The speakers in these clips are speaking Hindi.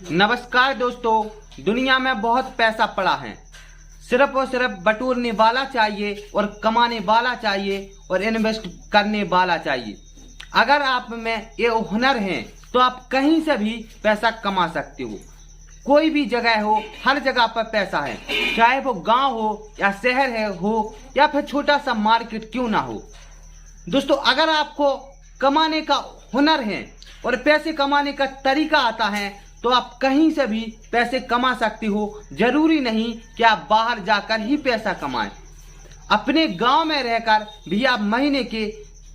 नमस्कार दोस्तों, दुनिया में बहुत पैसा पड़ा है। सिर्फ और सिर्फ बटोरने वाला चाहिए और कमाने वाला चाहिए और इन्वेस्ट करने वाला चाहिए। अगर आप में ये हुनर है तो आप कहीं से भी पैसा कमा सकते हो। कोई भी जगह हो, हर जगह पर पैसा है, चाहे वो गांव हो या शहर हो या फिर छोटा सा मार्केट क्यों ना हो। दोस्तों, अगर आपको कमाने का हुनर है और पैसे कमाने का तरीका आता है तो आप कहीं से भी पैसे कमा सकते हो। जरूरी नहीं कि आप बाहर जाकर ही पैसा कमाएं। अपने गांव में रहकर भी आप महीने के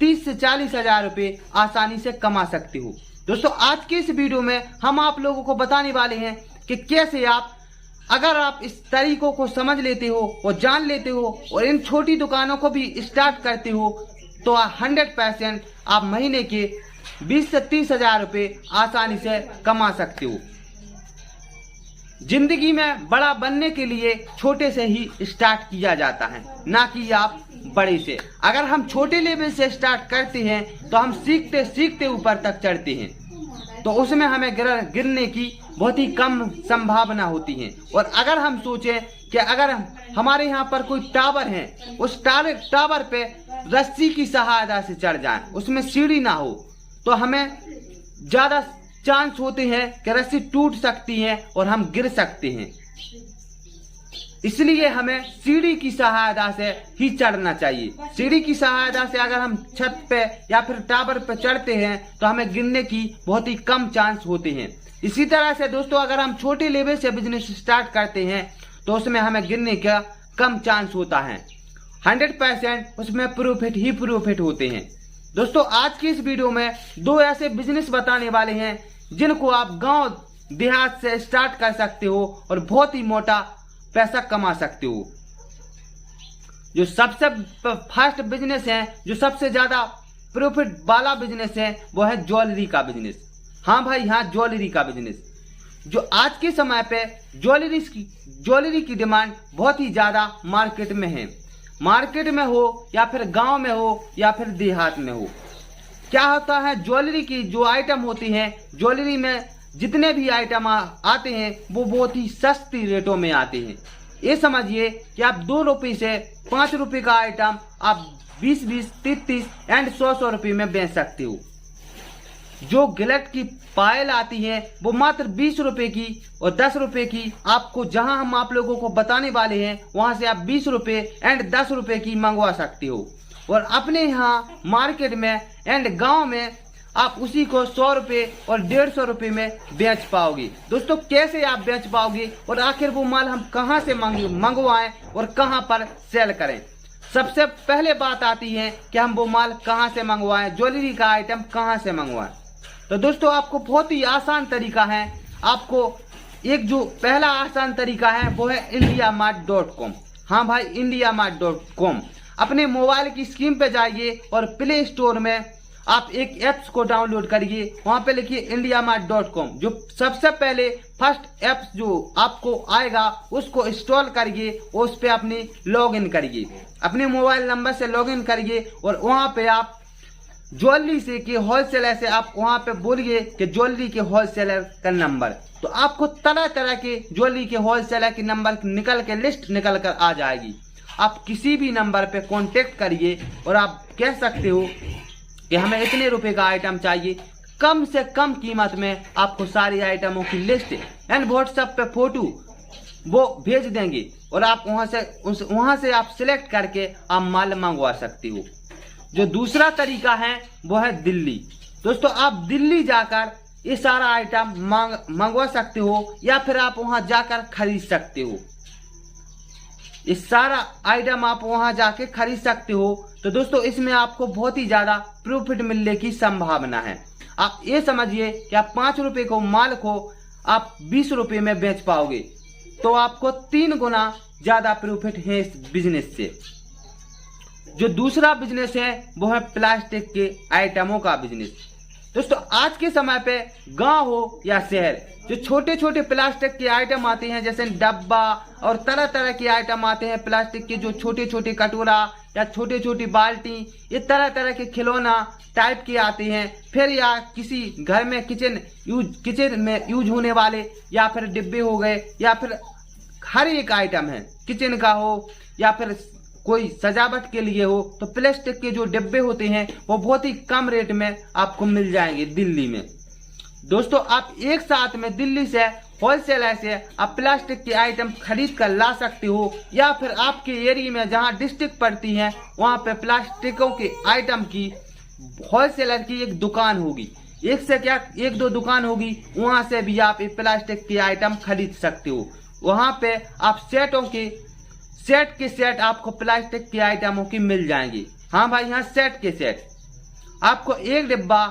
30 से 40 हजार रुपये आसानी से कमा सकते हो। दोस्तों, आज के इस वीडियो में हम आप लोगों को बताने वाले हैं कि कैसे आप, अगर आप इस तरीकों को समझ लेते हो और जान लेते हो और इन छोटी दुकानों को भी स्टार्ट करते हो तो 100% आप महीने के 20 से 30 हजार रुपये आसानी से कमा सकते हो। जिंदगी में बड़ा बनने के लिए छोटे से ही स्टार्ट किया जाता है, ना कि आप बड़े से। अगर हम छोटे लेवल से स्टार्ट करते हैं तो हम सीखते सीखते ऊपर तक चढ़ते हैं, तो उसमें हमें गिरने की बहुत ही कम संभावना होती है। और अगर हम सोचें कि अगर हमारे यहाँ पर कोई टावर है, उस टावर पे रस्सी की सहायता से चढ़ जाए, उसमें सीढ़ी ना हो, तो हमें ज्यादा चांस होते हैं कि रस्सी टूट सकती है और हम गिर सकते हैं। इसलिए हमें सीढ़ी की सहायता से ही चढ़ना चाहिए। सीढ़ी की सहायता से अगर हम छत पे या फिर टावर पे चढ़ते हैं तो हमें गिरने की बहुत ही कम चांस होते हैं। इसी तरह से दोस्तों, अगर हम छोटे लेवल से बिजनेस स्टार्ट करते हैं तो उसमें हमें गिरने का कम चांस होता है। 100% उसमें प्रॉफिट ही प्रॉफिट होते हैं। दोस्तों, आज की इस वीडियो में दो ऐसे बिजनेस बताने वाले हैं जिनको आप गांव देहात से स्टार्ट कर सकते हो और बहुत ही मोटा पैसा कमा सकते हो। जो सबसे फर्स्ट बिजनेस है, जो सबसे ज्यादा प्रॉफिट वाला बिजनेस है, वो है ज्वेलरी का बिजनेस। हाँ भाई, हाँ, ज्वेलरी का बिजनेस। जो आज के समय पे ज्वेलरी की डिमांड बहुत ही ज्यादा मार्केट में है। मार्केट में हो या फिर गांव में हो या फिर देहात में हो, क्या होता है, ज्वेलरी की जो आइटम होती हैं, ज्वेलरी में जितने भी आइटम आते हैं वो बहुत ही सस्ती रेटों में आते हैं। ये समझिए कि आप 2 रुपये से 5 रुपये का आइटम आप 20-20, 30-30 एंड 100-100 रुपये में बेच सकते हो। जो गिलट की पायल आती है वो मात्र 20 रुपए की और 10 रुपए की, आपको जहां हम आप लोगों को बताने वाले हैं वहां से आप 20 रुपए एंड 10 रुपए की मंगवा सकते हो। और अपने यहाँ मार्केट में एंड गांव में आप उसी को 100 रुपए और 150 रुपए में बेच पाओगे। दोस्तों, कैसे आप बेच पाओगे और आखिर वो माल हम कहां से मंगवाएं और कहां पर सेल करें। सबसे पहले बात आती है कि हम वो माल कहां से मंगवाएं, ज्वेलरी का आइटम कहां से मंगवाएं। तो दोस्तों, आपको बहुत ही आसान तरीका है। आपको एक जो पहला आसान तरीका है वो है indiamart.com। हाँ भाई, indiamart.com। अपने मोबाइल की स्क्रीन पे जाइए और प्ले स्टोर में आप एक ऐप्स को डाउनलोड करिए। वहां पे लिखिए indiamart.com। जो सबसे पहले फर्स्ट ऐप्स जो आपको आएगा उसको इंस्टॉल करिए और उस पे अपनी लॉगिन करिए। अपने मोबाइल नंबर से लॉगिन करिए और वहां पे आप ज्वेलरी से के होलसेलर से आप वहां पे बोलिए कि ज्वेलरी के होलसेलर का नंबर, तो आपको तरह तरह के ज्वेलरी के होलसेलर के नंबर निकल के लिस्ट निकल कर आ जाएगी। आप किसी भी नंबर पे कांटेक्ट करिए और आप कह सकते हो कि हमें इतने रुपए का आइटम चाहिए। कम से कम कीमत में आपको सारी आइटमों की लिस्ट एंड व्हाट्सएप पे फोटो वो भेज देंगे और आप वहां से आप सिलेक्ट करके आप माल मंगवा सकते हो। जो दूसरा तरीका है वो है दिल्ली। दोस्तों, आप दिल्ली जाकर ये सारा आइटम मंगवा सकते हो या फिर आप वहां जाकर खरीद सकते हो। ये सारा आइटम आप वहां जाके खरीद सकते हो। तो दोस्तों, इसमें आपको बहुत ही ज्यादा प्रॉफिट मिलने की संभावना है। आप ये समझिए कि आप 5 रुपए को माल को आप 20 रुपए में बेच पाओगे, तो आपको 3 गुना ज्यादा प्रॉफिट है इस बिजनेस से। जो दूसरा बिजनेस है वो है प्लास्टिक के आइटमों का बिजनेस। दोस्तों आज के समय पे गांव हो या शहर, जो छोटे छोटे प्लास्टिक के आइटम आते हैं जैसे डब्बा और तरह तरह के आइटम आते हैं प्लास्टिक के, जो छोटे छोटे कटोरा या छोटे छोटी बाल्टी, ये तरह तरह के खिलौना टाइप के आते हैं। फिर या किसी घर में किचन में यूज होने वाले या फिर डिब्बे हो गए, या फिर हर एक आइटम है किचन का हो या फिर कोई सजावट के लिए हो, तो प्लास्टिक के जो डिब्बे होते हैं वो बहुत ही कम रेट में आपको मिल जाएंगे दिल्ली में। दोस्तों आप एक साथ में दिल्ली से होलसेलर से आप प्लास्टिक के आइटम खरीद कर ला सकते हो, या फिर आपके एरिया में जहां डिस्ट्रिक्ट पड़ती है वहां पे प्लास्टिकों के आइटम की होलसेलर की एक दुकान होगी, एक से क्या एक दो दुकान होगी, वहां से भी आप ये प्लास्टिक के आइटम खरीद सकते हो। वहां पे आप सेट के सेट आपको प्लास्टिक के आइटमों की मिल जाएंगी। हाँ भाई, यहाँ सेट के सेट आपको एक डिब्बा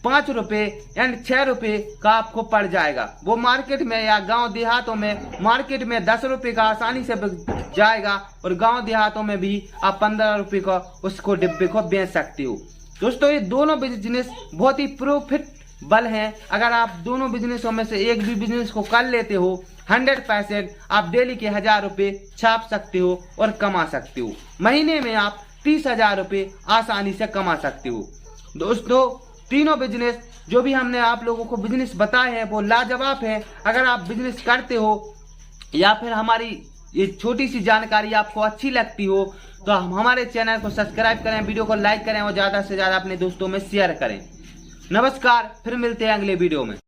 5 रुपए एंड 6 रुपए का आपको पड़ जाएगा। वो मार्केट में या गांव देहातों में मार्केट में 10 रुपए का आसानी से बिक जाएगा, और गांव देहातों में भी आप 15 रुपए का उसको डिब्बे को बेच सकते हो। दोस्तों ये दोनों बिजनेस बहुत ही प्रॉफिटेबल हैं। अगर आप दोनों बिजनेसों में से एक भी बिजनेस को कर लेते हो 100% आप डेली के 1000 रुपए छाप सकते हो और कमा सकते हो। महीने में आप 30,000 रुपए आसानी से कमा सकते हो। दोस्तों तीनों बिजनेस जो भी हमने आप लोगों को बिजनेस बताए हैं वो लाजवाब है। अगर आप बिजनेस करते हो या फिर हमारी ये छोटी सी जानकारी आपको अच्छी लगती हो तो हम हमारे चैनल को सब्सक्राइब करें, वीडियो को लाइक करें और ज़्यादा से ज़्यादा अपने दोस्तों में शेयर करें। नमस्कार, फिर मिलते हैं अगले वीडियो में।